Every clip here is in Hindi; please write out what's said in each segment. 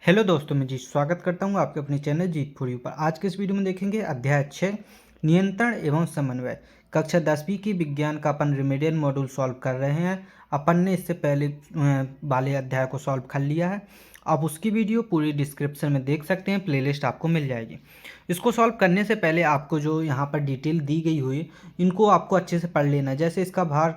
हेलो दोस्तों, मैं जी स्वागत करता हूं आपके अपने चैनल जीत फॉर यू पर। आज के इस वीडियो में देखेंगे अध्याय 6 नियंत्रण एवं समन्वय। कक्षा 10वीं की विज्ञान का अपन रिमेडियल मॉड्यूल सॉल्व कर रहे हैं। अपन ने इससे पहले वाले अध्याय को सॉल्व कर लिया है। आप उसकी वीडियो पूरी डिस्क्रिप्शन में देख सकते हैं, प्लेलिस्ट आपको मिल जाएगी। इसको सॉल्व करने से पहले आपको जो यहाँ पर डिटेल दी गई हुई इनको आपको अच्छे से पढ़ लेना है। जैसे इसका भार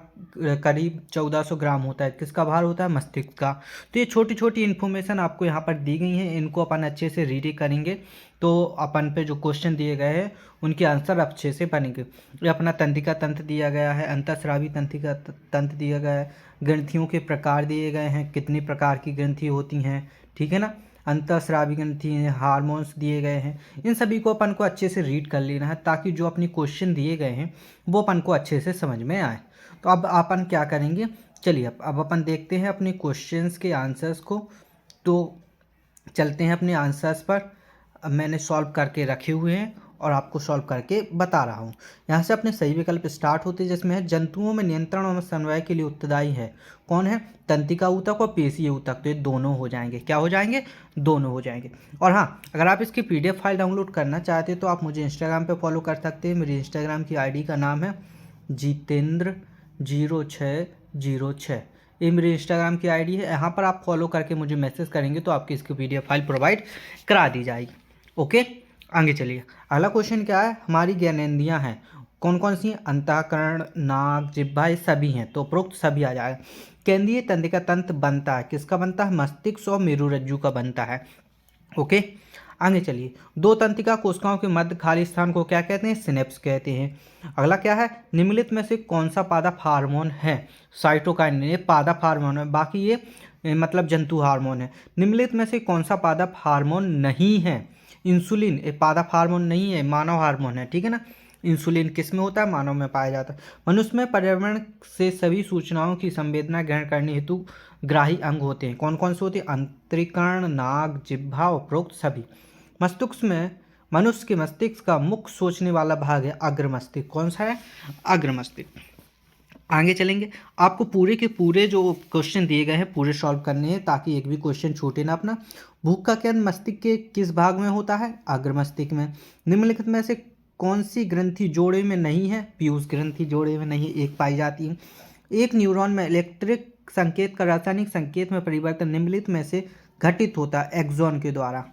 करीब 1400 ग्राम होता है। किसका भार होता है? मस्तिष्क का। तो ये छोटी छोटी इन्फॉर्मेशन आपको यहाँ पर दी गई हैं, इनको अपन अच्छे से रीड करेंगे तो अपन पे जो क्वेश्चन दिए गए हैं उनके आंसर अच्छे से बनेंगे। ये अपना तंत्रिका तंत्र दिया गया है, अंतःस्रावी तंत्रिका तंत्र दिया गया है, ग्रंथियों के प्रकार दिए गए हैं, कितनी प्रकार की ग्रंथि होती हैं, ठीक है ना। अंतःस्रावी ग्रंथि, हार्मोन्स दिए गए हैं। इन सभी को अपन को अच्छे से रीड कर लेना है ताकि जो अपनी क्वेश्चन दिए गए हैं वो अपन को अच्छे से समझ में आए। तो अब अपन क्या करेंगे, चलिए अब अपन देखते हैं अपने क्वेश्चंस के आंसर्स को। तो चलते हैं अपने आंसर्स पर। अब मैंने सॉल्व करके रखे हुए हैं और आपको सॉल्व करके बता रहा हूँ। यहाँ से अपने सही विकल्प स्टार्ट होते हैं, जिसमें है जंतुओं में नियंत्रण और समन्वय के लिए उत्तरदायी है। कौन है? तंत्रिका ऊतक और पेशीय ऊतक। तो ये दोनों हो जाएंगे। क्या हो जाएंगे? दोनों हो जाएंगे। और हाँ, अगर आप इसकी PDF फाइल डाउनलोड करना चाहते हैं तो आप मुझे इंस्टाग्राम पे फॉलो कर सकते हैं। मेरी इंस्टाग्राम की ID का नाम है जितेंद्र0606। ये मेरी इंस्टाग्राम की ID है। यहाँ पर आप फॉलो करके मुझे मैसेज करेंगे तो आपकी इसकी PDF फाइल प्रोवाइड करा दी जाएगी। ओके, आगे चलिए। अगला क्वेश्चन क्या है? हमारी ज्ञानेंद्रियाँ हैं, कौन कौन सी? अंतःकरण, नाक, जिह्वा, ये सभी हैं। तो उपरोक्त सभी आ जाएगा। केंद्रीय तंत्रिका तंत्र बनता है, किसका बनता है? मस्तिष्क और मेरुरज्जु का बनता है। ओके, आगे चलिए। दो तंत्रिका कोशिकाओं के मध्य खाली स्थान को क्या कहते हैं? सिनेप्स कहते हैं। अगला क्या है? निम्नलिखित में से कौन सा पादप हार्मोन है? साइटोकाइनिन। ये पादप हार्मोन है, बाकी ये मतलब जंतु हार्मोन है। निम्नलिखित में से कौन सा पादप हार्मोन नहीं है? इंसुलिन। ये पादप हार्मोन नहीं है, मानव हार्मोन है, ठीक है ना। इंसुलिन किस में होता है? मानव में पाया जाता है। मनुष्य में पर्यावरण से सभी सूचनाओं की संवेदना ग्रहण करने हेतु ग्राही अंग होते हैं। कौन कौन से होते हैं? अंतरीकरण, नाक, जिह्वा, उपरोक्त सभी। मस्तिष्क में मनुष्य के मस्तिष्क का मुख्य सोचने वाला भाग है अग्र मस्तिष्क। कौन सा है? अग्र मस्तिष्क। आगे चलेंगे। आपको पूरे के पूरे जो क्वेश्चन दिए गए हैं पूरे सॉल्व करने हैं ताकि एक भी क्वेश्चन छूटे ना अपना। भूख का केंद्र मस्तिष्क के किस भाग में होता है? अग्र मस्तिष्क में। निम्नलिखित में से कौन सी ग्रंथि जोड़े में नहीं है? पीयूष ग्रंथि जोड़े में नहीं है, एक पाई जाती है। एक न्यूरॉन में इलेक्ट्रिक संकेत का रासायनिक संकेत में परिवर्तन निम्नलिखित में से घटित होता है एक्सॉन के द्वारा।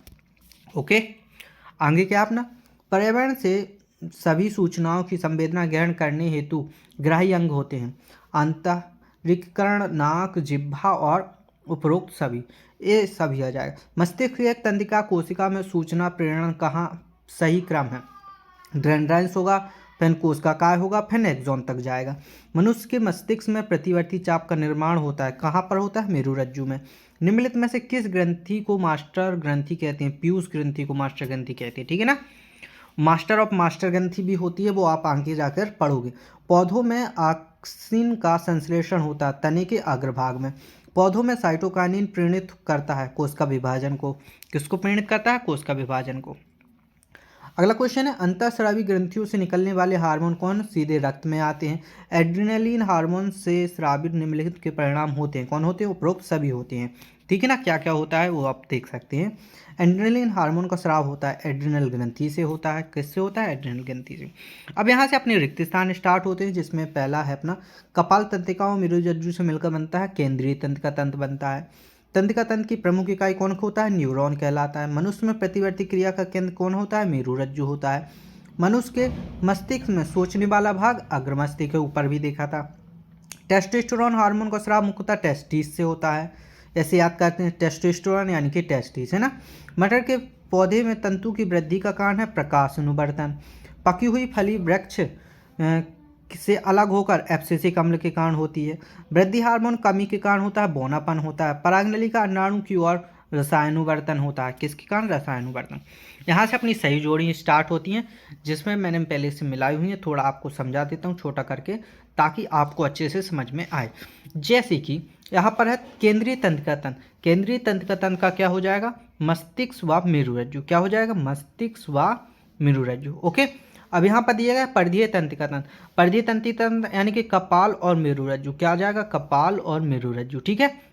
ओके, आगे क्या अपना? पर्यावरण से सभी सूचनाओं की संवेदना ग्रहण करने हेतु ग्राही अंग होते हैं। अंतःरिकरण, नाक, जिह्वा और उपरोक्त सभी। ये सभी आ जाएगा। मस्तिष्क की एक तंत्रिका कोशिका में सूचना प्रेरण कहाँ सही क्रम है? डेंड्राइट्स होगा, फिर कोशिका काय होगा, फिर एक्सॉन तक जाएगा। मनुष्य के मस्तिष्क में प्रतिवर्ती चाप का निर्माण होता है, कहाँ पर होता है? मेरुरज्जु में। निम्नलिखित में से किस ग्रंथि को मास्टर ग्रंथि कहते हैं? पीयूष ग्रंथि को मास्टर ग्रंथि कहते हैं, ठीक है ना। मास्टर ऑफ मास्टर ग्रंथि भी होती है, वो आप आगे जाकर पढ़ोगे। पौधों में ऑक्सिन का संश्लेषण होता है तने के अग्रभाग में। पौधों में साइटोकाइनिन प्रेरित करता है कोशिका विभाजन को। किसको प्रेरित करता है? कोशिका विभाजन को। अगला क्वेश्चन है अंतःस्रावी ग्रंथियों से निकलने वाले हार्मोन कौन सीधे रक्त में आते हैं? एड्रेनलिन हार्मोन से स्रावित निम्नलिखित के परिणाम होते हैं। कौन होते हैं? उपरोक्त सभी होते हैं, ठीक है ना। क्या क्या होता है वो आप देख सकते हैं। एड्रेनलिन हार्मोन का स्राव होता है एड्रिनल ग्रंथि से होता है। किससे होता है? एड्रिनल ग्रंथि से। अब यहाँ से अपने रिक्त स्थान स्टार्ट होते हैं, जिसमें पहला है अपना कपाल तंत्रिका और मेरुरज्जु से मिलकर बनता है केंद्रीय तंत्रिका तंत्र बनता है। तंत्रिका तंत्र की प्रमुख इकाई कौन होता है? न्यूरॉन कहलाता है। मनुष्य में प्रतिवर्ती क्रिया का केंद्र कौन होता है? मेरुरज्जु होता है। मनुष्य के मस्तिष्क में सोचने वाला भाग अग्र मस्तिष्क के ऊपर भी देखा था। टेस्टोस्टेरोन हार्मोन का स्राव मुख्यतः टेस्टिस से होता है। ऐसे याद करते हैं, टेस्टोस्टेरोन यानी कि टेस्टिस, है ना। मटर के पौधे में तंतु की वृद्धि का कारण है प्रकाश अनुवर्तन। पकी हुई फली वृक्ष से अलग होकर एब्सिसिक अम्ल के कारण होती है। वृद्धि हार्मोन कमी के कारण होता है बौनापन होता है। परागनली का अंडाणु की ओर रसायनुवर्तन होता है। किसके कारण? रसायनुवर्तन। यहाँ से अपनी सही जोड़ी स्टार्ट होती हैं, जिसमें मैंने पहले से मिलाई हुई है। थोड़ा आपको समझा देता हूँ छोटा करके ताकि आपको अच्छे से समझ में आए। जैसे कि यहाँ पर है केंद्रीय तंत्रिका तंत्र। केंद्रीय तंत्रिका तंत्र का क्या हो जाएगा? मस्तिष्क व मेरुरज्जु। क्या हो जाएगा? मस्तिष्क व मेरुरज्जु। ओके, अब यहाँ पर दिया गया परिधीय तंत्रिका तंत्र। परिधीय तंत्रिका तंत्र यानी कि कपाल और मेरुरज्जु। क्या आ जाएगा? कपाल और मेरुरज्जु, ठीक है।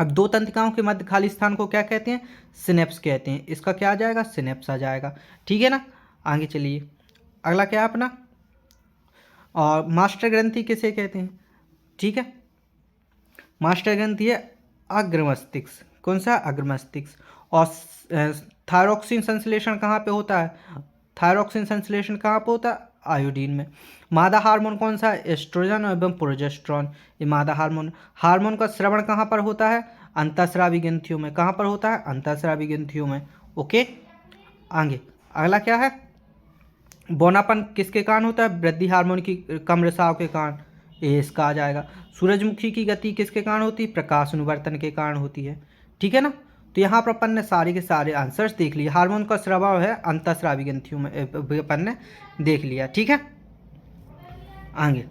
अब दो तंत्रिकाओं के मध्य खाली स्थान को क्या कहते हैं? सिनेप्स कहते हैं। इसका क्या आ जाएगा? सिनेप्स आ जाएगा। ठीक है ना, आगे चलिए। अगला क्या है अपना, और मास्टर ग्रंथि किसे कहते हैं? ठीक है, मास्टर ग्रंथि है अग्रमस्तिष्क। कौन सा? अग्रमस्तिष्क। और थायरॉक्सिन संश्लेषण कहाँ पे होता है? थायरॉक्सिन संश्लेषण कहाँ पे होता है? आयोडीन में। मादा हार्मोन कौन सा है? एस्ट्रोजन एवं प्रोजेस्टेरोन, ये मादा हार्मोन। हार्मोन का स्रावण कहाँ पर होता है? अंतःस्रावी ग्रंथियों में। कहाँ पर होता है? अंतःस्रावी ग्रंथियों में। ओके, आगे अगला क्या है? बौनापन किसके कारण होता है? वृद्धि हार्मोन की कम रिसाव के कारण, ये इसका आ जाएगा। सूरजमुखी की गति किसके कारण होती है? प्रकाश अनुवर्तन के कारण होती है। ठीक है ना, तो यहाँ पर अपन ने सारे के सारे आंसर्स देख लिए। हार्मोन का स्राव है अंतःस्रावी ग्रंथियों में, अपन ने देख लिया। ठीक है, आगे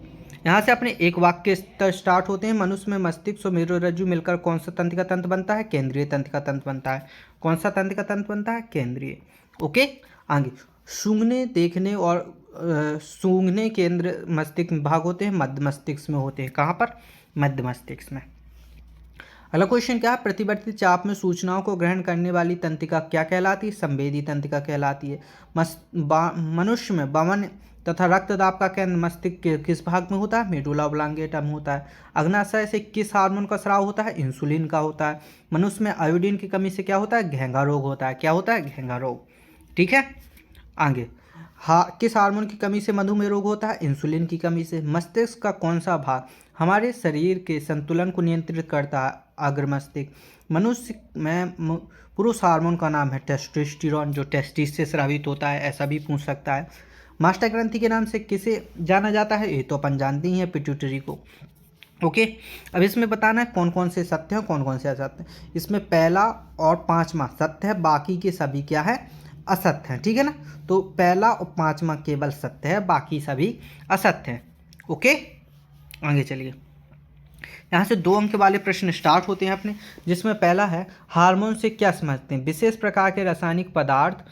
यहाँ से अपने एक वाक्य स्टार्ट होते हैं। मनुष्य में मस्तिष्क और मेरुरज्जु मिलकर कौन सा तंत्रिका तंत्र बनता है? केंद्रीय तंत्रिका तंत्र बनता है। कौन सा तंत्रिका तंत्र बनता है? केंद्रीय। ओके, आगे सूंघने, देखने और सूंघने केंद्र मस्तिष्क में भाग होते हैं, मध्य मस्तिष्क में होते हैं। कहाँ पर? मध्य मस्तिष्क में। अगला क्वेश्चन क्या है? प्रतिवर्ती चाप में सूचनाओं को ग्रहण करने वाली तंत्रिका क्या कहलाती है? संवेदी तंत्रिका कहलाती है। मनुष्य में वमन तथा रक्तदाब का केंद्र मस्तिष्क के किस भाग में होता है? मेडुला ऑब्लांगेटा में होता है। अग्नाशय से किस हार्मोन का स्राव होता है? इंसुलिन का होता है। मनुष्य में आयोडीन की कमी से क्या होता है? घेंघा रोग होता है। क्या होता है? घेंघा रोग। ठीक है, आगे किस हार्मोन की कमी से मधुमेह रोग होता है? इंसुलिन की कमी से। मस्तिष्क का कौन सा भाग हमारे शरीर के संतुलन को नियंत्रित करता है? अग्र मस्तिष्क। मनुष्य में पुरुष हार्मोन का नाम है टेस्टोस्टेरोन, जो टेस्टिस से स्रावित होता है, ऐसा भी पूछ सकता है। मास्टर ग्रंथि के नाम से किसे जाना जाता है? ये तो अपन जानते ही हैं, पिट्यूटरी को। ओके, अब इसमें बताना है कौन कौन से सत्य हैं, कौन कौन से असत्य हैं। इसमें पहला और पांचवा सत्य है, बाकी के सभी क्या है? असत्य हैं। ठीक है ना, तो पहला और पांचवा केवल सत्य है, बाकी सभी असत्य हैं। ओके, आगे चलिए। यहाँ से 2 अंक वाले प्रश्न स्टार्ट होते हैं अपने, जिसमें पहला है हार्मोन से क्या समझते हैं? विशेष प्रकार के रासायनिक पदार्थ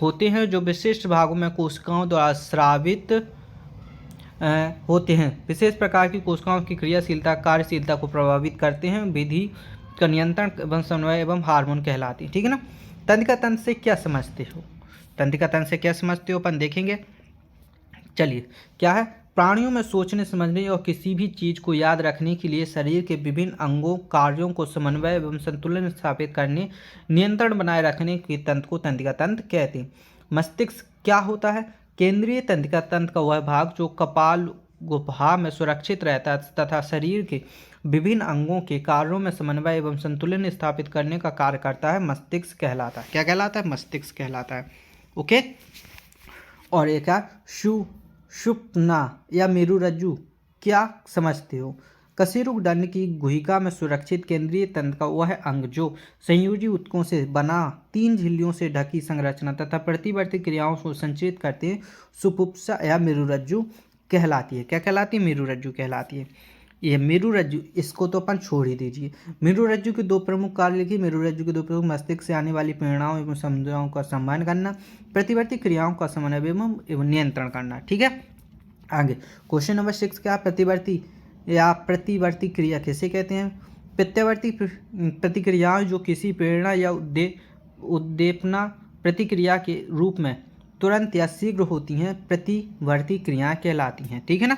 होते हैं जो विशिष्ट भागों में कोशिकाओं द्वारा स्रावित होते हैं। विशेष प्रकार की कोशिकाओं की क्रियाशीलता, कार्यशीलता को प्रभावित करते हैं। विधि का नियंत्रण एवं समन्वय एवं हार्मोन कहलाती है। ठीक है ना, तंत्रिका तंत्र से क्या समझते हो? तंत्रिका तंत्र से क्या समझते हो अपन देखेंगे। चलिए, क्या है? प्राणियों में सोचने, समझने और किसी भी चीज़ को याद रखने के लिए शरीर के विभिन्न अंगों कार्यों को समन्वय एवं संतुलन स्थापित करने, नियंत्रण बनाए रखने के तंत्र को तंत्रिका तंत्र कहते हैं। मस्तिष्क क्या होता है? केंद्रीय तंत्रिका तंत्र का वह भाग जो कपाल गुहा में सुरक्षित रहता है तथा शरीर के विभिन्न अंगों के कार्यों में समन्वय एवं संतुलन स्थापित करने का कार्य करता है, मस्तिष्क कहलाता है। क्या कहलाता है? मस्तिष्क कहलाता है। ओके, और एक है सुषुप्ना या मेरुरज्जु, क्या समझते हो? कशेरुकदंड की गुहिका में सुरक्षित केंद्रीय तंत्र का वह अंग जो संयोजी ऊतकों से बना 3 झिल्लियों से ढकी संरचना तथा प्रतिवर्ती क्रियाओं को संचित करते हैं, सुषुप्ना या मेरुरज्जु कहलाती है। क्या कहलाती है? मेरुरज्जु कहलाती है। ये मेरुरज्जु, इसको तो अपन छोड़ ही दीजिए। मेरुरज्जु के 2 प्रमुख कार्य लिखिए। मेरुरज्जु के 2 प्रमुख: मस्तिष्क से आने वाली प्रेरणाओं एवं समुदायों का संवहन करना, प्रतिवर्ती क्रियाओं का समन्वय एवं नियंत्रण करना। ठीक है, आगे क्वेश्चन नंबर 6 क्या? प्रतिवर्ती या प्रतिवर्ती क्रिया किसे कहते हैं? प्रत्यावर्ती प्रतिक्रियाएं जो किसी प्रेरणा या उद्दीपना प्रतिक्रिया के रूप में तुरंत या शीघ्र होती हैं, प्रतिवर्ती क्रियाएं कहलाती हैं। ठीक है ना,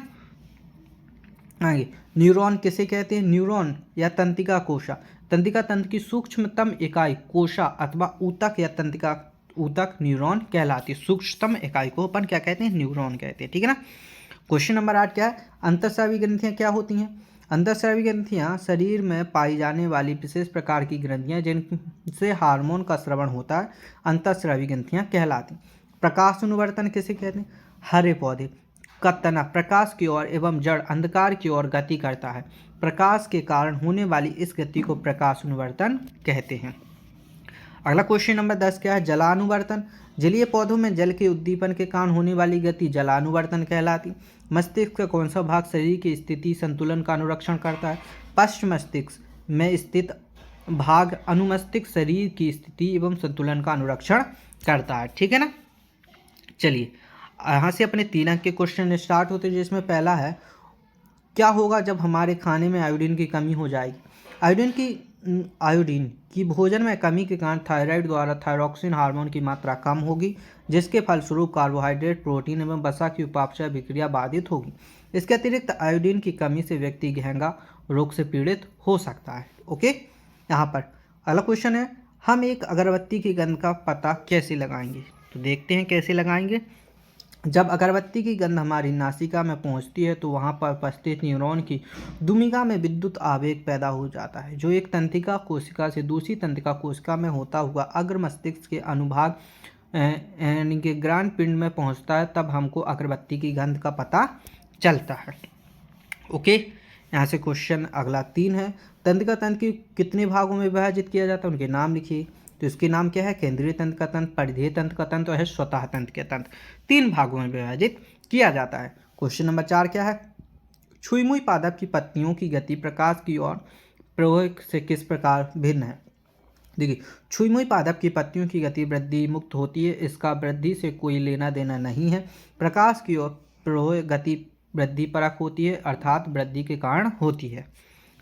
आगे न्यूरॉन किसे कहते हैं? न्यूरॉन या तंत्रिका कोशा, तंत्रिका तंत्र की सूक्ष्मतम इकाई कोशा अथवा ऊतक या तंत्रिका ऊतक न्यूरॉन कहलाती है। सूक्ष्मतम इकाई को अपन क्या कहते हैं? न्यूरॉन कहते हैं। ठीक है ना, क्वेश्चन नंबर 8 क्या है? अंतःस्रावी ग्रंथियां क्या होती हैं? अंतःस्रावी ग्रंथियां शरीर में पाई जाने वाली विशेष प्रकार की ग्रंथियां जिनसे हार्मोन का स्रवण होता है, अंतःस्रावी ग्रंथियां कहलाती। प्रकाश अनुवर्तन किसे कहते हैं? हरे पौधे का तना प्रकाश की ओर एवं जड़ अंधकार की ओर गति करता है। प्रकाश के कारण होने वाली इस गति को प्रकाश अनुवर्तन कहते हैं। अगला क्वेश्चन नंबर 10 क्या है? जलानुवर्तन। जलीय पौधों में जल के उद्दीपन के कारण होने वाली गति जलानुवर्तन कहलाती। मस्तिष्क का कौन सा भाग शरीर की स्थिति संतुलन का अनुरक्षण करता है? पश्च मस्तिष्क में स्थित भाग अनुमस्तिष्क शरीर की स्थिति एवं संतुलन का अनुरक्षण करता है। ठीक है ना, चलिए यहाँ से अपने 3 अंक के क्वेश्चन स्टार्ट होते हैं, जिसमें पहला है क्या होगा जब हमारे खाने में आयोडीन की कमी हो जाएगी? आयोडीन की आयोडीन की भोजन में कमी के कारण थायराइड द्वारा थायरॉक्सिन हार्मोन की मात्रा कम होगी, जिसके फलस्वरूप कार्बोहाइड्रेट, प्रोटीन एवं वसा की उपापचय विक्रिया बाधित होगी। इसके अतिरिक्त आयोडीन की कमी से व्यक्ति घेंगा रोग से पीड़ित हो सकता है। ओके, यहाँ पर अगला क्वेश्चन है, हम एक अगरबत्ती की गंध का पता कैसे लगाएंगे? तो देखते हैं कैसे लगाएंगे। जब अगरबत्ती की गंध हमारी नासिका में पहुंचती है तो वहां पर उपस्थित न्यूरॉन की दुमिका में विद्युत आवेग पैदा हो जाता है, जो एक तंत्रिका कोशिका से दूसरी तंत्रिका कोशिका में होता हुआ अग्र मस्तिष्क के अनुभाग यानी कि ग्रान पिंड में पहुंचता है। तब हमको अगरबत्ती की गंध का पता चलता है। ओके, यहाँ से क्वेश्चन अगला 3 है, तंत्रिका तंत्र की कितने भागों में विभाजित किया जाता है, उनके नाम लिखिए। तो इसके नाम क्या है? केंद्रीय तंत्र का तंत्र, परिधीय तंत्र का तंत्र और है स्वतः तंत्र के तंत्र। 3 भागों में विभाजित किया जाता है। क्वेश्चन नंबर 4 क्या है? छुई मुई पादप की पत्तियों की गति प्रकाश की ओर प्रवाह से किस प्रकार भिन्न है? देखिए, छुई मुई पादप की पत्तियों की गति वृद्धि मुक्त होती है, इसका वृद्धि से कोई लेना देना नहीं है। प्रकाश की ओर प्रवाह गति वृद्धि परक होती है, अर्थात वृद्धि के कारण होती है।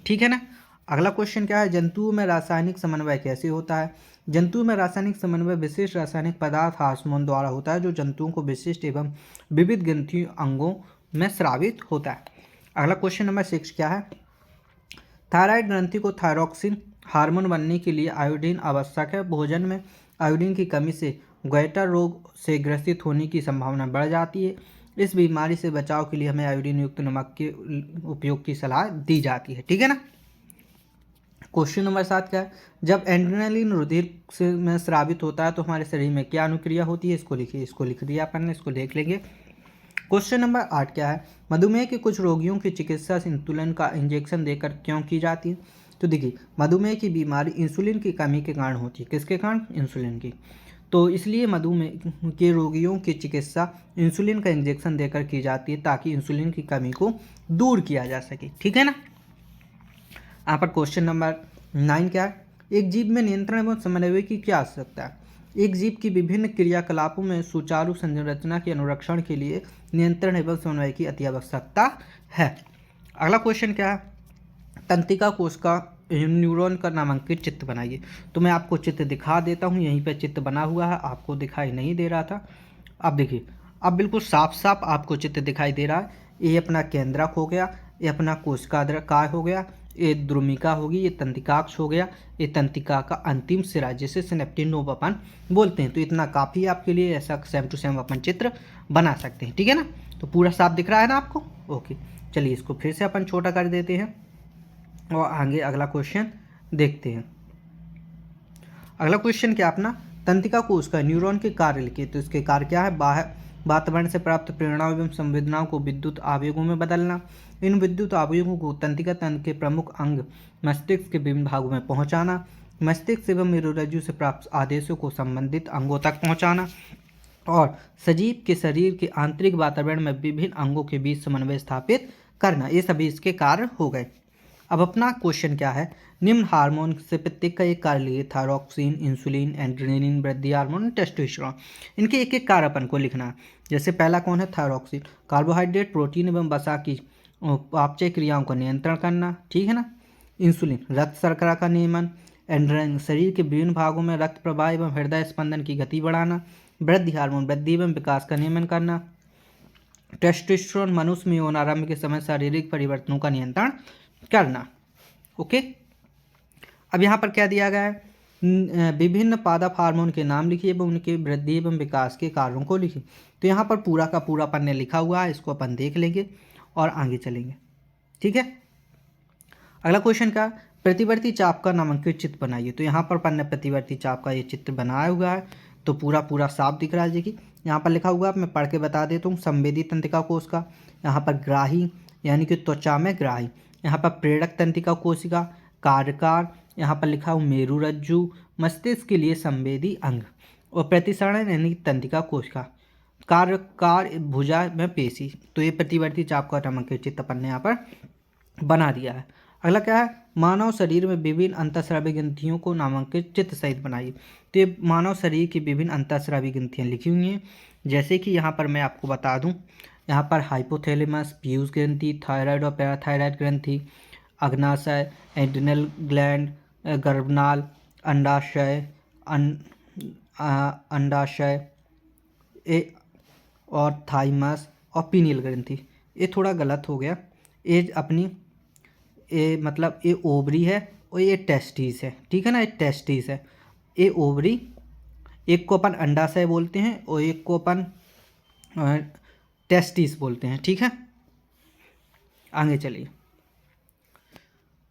ठीक है ना। अगला क्वेश्चन क्या है? जंतुओं में रासायनिक समन्वय कैसे होता है? जंतुओं में रासायनिक समन्वय विशिष्ट रासायनिक पदार्थ हार्मोन द्वारा होता है, जो जंतुओं को विशिष्ट एवं विविध ग्रंथि अंगों में स्रावित होता है। अगला क्वेश्चन नंबर 6 क्या है? थायराइड ग्रंथि को थायरॉक्सिन हार्मोन बनने के लिए आयोडीन आवश्यक है। भोजन में आयोडीन की कमी से गोइटर रोग से ग्रसित होने की संभावना बढ़ जाती है। इस बीमारी से बचाव के लिए हमें आयोडीन युक्त नमक के उपयोग की सलाह दी जाती है। ठीक है ना। क्वेश्चन नंबर 7 क्या है? जब एड्रेनलिन रुधिर से में स्रावित होता है तो हमारे शरीर में क्या अनुक्रिया होती है? इसको लिखिए, इसको लिख दिया अपन ने, इसको देख लेंगे। क्वेश्चन नंबर 8 क्या है? मधुमेह के कुछ रोगियों की चिकित्सा इंसुलिन का इंजेक्शन देकर क्यों की जाती है? तो देखिए, मधुमेह की बीमारी इंसुलिन की कमी के कारण होती है। किसके कारण? इंसुलिन की। तो इसलिए मधुमेह के रोगियों की चिकित्सा इंसुलिन का इंजेक्शन देकर की जाती है, ताकि इंसुलिन की कमी को दूर किया जा सके। ठीक है ना। यहाँ पर क्वेश्चन नंबर 9 क्या है? एक जीव में नियंत्रण एवं समन्वय की क्या आवश्यकता है? एक जीव की विभिन्न क्रियाकलापों में सुचारू संरचना के अनुरक्षण के लिए नियंत्रण एवं समन्वय की अति आवश्यकता है। अगला क्वेश्चन क्या है? तंत्रिका कोश का न्यूरॉन का नामांकित चित्र बनाइए। तो मैं आपको चित्र दिखा देता हूँ, यहीं पर चित्र बना हुआ है, आपको दिखाई नहीं दे रहा था। अब देखिए, अब बिल्कुल साफ साफ आपको चित्र दिखाई दे रहा है। ये अपना केंद्रक हो गया, ये अपना कोशिकाद्रकाय हो गया, ये द्रुमिका होगी, ये तंत्रिकाक्ष हो गया, ये तंत्रिका का अंतिम सिरा जिसे सिनेप्टिक नोब अपन बोलते हैं। तो इतना काफ़ी है आपके लिए, ऐसा सेम टू सेम अपन चित्र बना सकते हैं। ठीक है ना। तो पूरा साफ दिख रहा है ना आपको? ओके, चलिए इसको फिर से अपन छोटा कर देते हैं और आगे अगला क्वेश्चन देखते हैं। अगला क्वेश्चन क्या अपना? तंत्रिका कोश का न्यूरॉन के कार्य लिखिए। तो इसके कार्य क्या है? वातावरण से प्राप्त प्रेरणाओं एवं संवेदनाओं को विद्युत आवेगों में बदलना, इन विद्युत आवेगों को तंत्रिका तंत्र के प्रमुख अंग मस्तिष्क के विभिन्न भागों में पहुंचाना, मस्तिष्क एवं मेरुरज्जु से प्राप्त आदेशों को संबंधित अंगों तक पहुंचाना और सजीव के शरीर के आंतरिक वातावरण में विभिन्न अंगों के बीच समन्वय स्थापित करना। ये सभी इसके कार्य हो गए। अब अपना क्वेश्चन क्या है? निम्न हार्मोन से प्रत्येक का एक कार्य लिए, थायरॉक्सिन, इंसुलिन, एड्रेनलिन, वृद्धि हार्मोन, टेस्टोस्टेरोन। इनके एक एक कार्य अपन को लिखना है। जैसे पहला कौन है? थायरॉक्सिन, कार्बोहाइड्रेट, प्रोटीन एवं वसा की अपचय क्रियाओं का नियंत्रण करना। ठीक है ना। इंसुलिन, रक्त शर्करा का नियमन। एड्रेनलिन, शरीर के विभिन्न भागों में रक्त प्रवाह एवं हृदय स्पंदन की गति बढ़ाना। वृद्धि हार्मोन, वृद्धि एवं विकास का नियमन करना। टेस्टोस्टेरोन, मनुष्य में यौन आरंभ के समय शारीरिक परिवर्तनों का नियंत्रण करना। ओके, अब यहाँ पर क्या दिया गया है? विभिन्न पादप हार्मोन के नाम लिखिए एवं उनके वृद्धि एवं विकास के कार्यों को लिखिए। तो यहाँ पर पूरा का पूरा अपन ने लिखा हुआ है, इसको अपन देख लेंगे और आगे चलेंगे। ठीक है। अगला क्वेश्चन का, प्रतिवर्ती चाप का नामांकित चित्र बनाइए। तो यहाँ पर अपन ने प्रतिवर्ती चाप का ये चित्र बनाया हुआ है, तो पूरा पूरा साफ दिख रहा है। देखिए यहाँ पर लिखा हुआ है, मैं पढ़ के बता देता हूँ। संवेदी तंत्रिका कोश का, यहाँ पर ग्राही यानी कि त्वचा में ग्राही, यहाँ पर प्रेरक तंत्रिका कोशिका, कार्यकार, यहाँ पर लिखा हूँ मेरुरज्जु, मस्तिष्क के लिए संवेदी अंग, और प्रतिसरण यानी तंत्रिका कोशिका, कार्यकार भुजा में पेशी। तो ये प्रतिवर्ती चाप का नामांकित चित्र अपन ने यहाँ पर बना दिया है। अगला क्या है? मानव शरीर में विभिन्न अंतःस्रावी ग्रंथियों को नामांकित चित्र सहित बनाइए। तो ये मानव शरीर की विभिन्न अंतःस्रावी ग्रंथियाँ लिखी हुई हैं। जैसे कि यहाँ पर मैं आपको बता दूँ, यहाँ पर हाइपोथैलेमस, पीयूष ग्रंथि, थायराइड और पैराथायराइड ग्रंथि, अग्नाशय, एड्रिनल ग्लैंड, गर्भनाल, अंडाशय, अंडाशय और थाइमस और पीनियल ग्रंथि। ये थोड़ा गलत हो गया। ये अपनी ये मतलब ये ओवरी है और ये टेस्टिस है, ठीक है ना, ये टेस्टिस है। ये ओवरी, एक को अपन अंडाशय बोलते हैं और एक को अपन टेस्टिस बोलते हैं, ठीक है। आगे चलिए,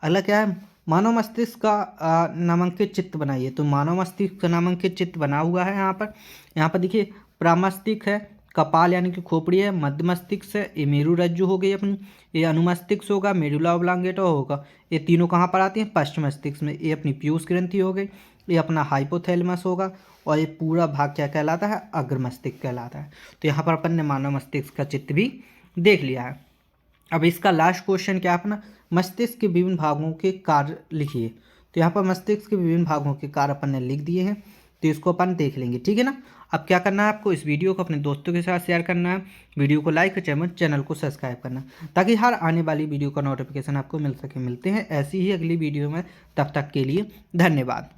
अगला क्या है, मानव मस्तिष्क का नामांकित चित्र बनाइए। तो मानव मस्तिष्क का नामांकित चित्र बना हुआ है यहाँ पर देखिए, प्रामस्तिष्क है, कपाल यानी कि खोपड़ी है, मध्य मस्तिष्क है, ये मेरु रज्जु हो गई अपनी, ये अनुमस्तिष्क होगा, मेडुला ऑब्लांगेटा होगा। ये तीनों कहाँ पर आती हैं, पश्च मस्तिष्क में। ये अपनी पीयूष ग्रंथि हो गई, ये अपना हाइपोथैलेमस होगा, और ये पूरा भाग क्या कहलाता है, अग्र मस्तिष्क कहलाता है। तो यहाँ पर अपन ने मानव मस्तिष्क का चित्र भी देख लिया है। अब इसका लास्ट क्वेश्चन क्या अपना, मस्तिष्क के विभिन्न भागों के कार्य लिखिए। तो यहाँ पर मस्तिष्क के विभिन्न भागों के कार्य अपन ने लिख दिए हैं, तो इसको अपन देख लेंगे, ठीक है ना। अब क्या करना है आपको, इस वीडियो को अपने दोस्तों के साथ शेयर करना है, वीडियो को लाइक और चैनल को सब्सक्राइब करना, ताकि हर आने वाली वीडियो का नोटिफिकेशन आपको मिल सके। मिलते हैं ऐसी ही अगली वीडियो में, तब तक के लिए धन्यवाद।